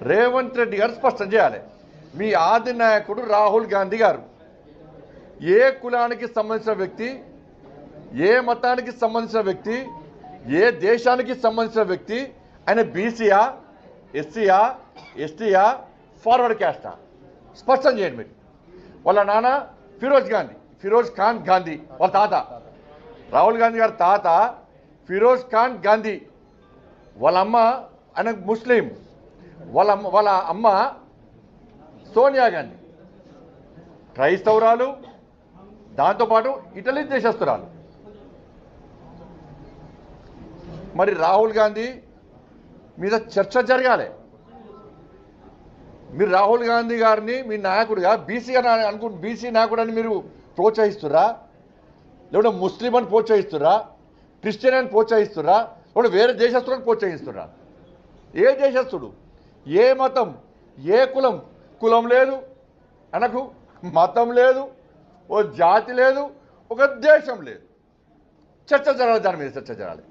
రేవంత్ రెడ్డి గారు స్పష్టం చేయాలి. మీ ఆది నాయకుడు రాహుల్ గాంధీ గారు ఏ కులానికి సంబంధించిన వ్యక్తి, ఏ మతానికి సంబంధించిన వ్యక్తి, ఏ దేశానికి సంబంధించిన వ్యక్తి, ఆయన బీసీయా, ఎస్సీయా, ఎస్టీయా, ఫార్వర్డ్ క్యాస్టా? స్పష్టం చేయండి మీరు. వాళ్ళ నాన్న ఫిరోజ్ ఖాన్ గాంధీ, వాళ్ళ తాత రాహుల్ గాంధీ గారి తాత ఫిరోజ్ ఖాన్ గాంధీ, వాళ్ళ అమ్మ ఆయన ముస్లిం, వాళ్ళ అమ్మ సోనియా గాంధీ క్రైస్తవురాలు, దాంతోపాటు ఇటలీ దేశస్తురాలు. మరి రాహుల్ గాంధీ మీద చర్చ జరగాలి. మీరు రాహుల్ గాంధీ గారిని మీ నాయకుడిగా బీసీ అని బీసీ నాయకుడు అని మీరు ప్రోత్సహిస్తురా, లేకుంటే ముస్లిం అని ప్రోత్సహిస్తురా, క్రిస్టియన్ అని ప్రోత్సహిస్తురా, లేకుంటే వేరే దేశస్తులను ప్రోత్సహిస్తురా? ఏ దేశస్తుడు, ఏ మతం, ఏ కులం? కులం లేదు అనకు, మతం లేదు, ఓ జాతి లేదు, ఒక దేశం లేదు. చర్చ జరగాలి, దాని మీద చర్చ జరగాలి.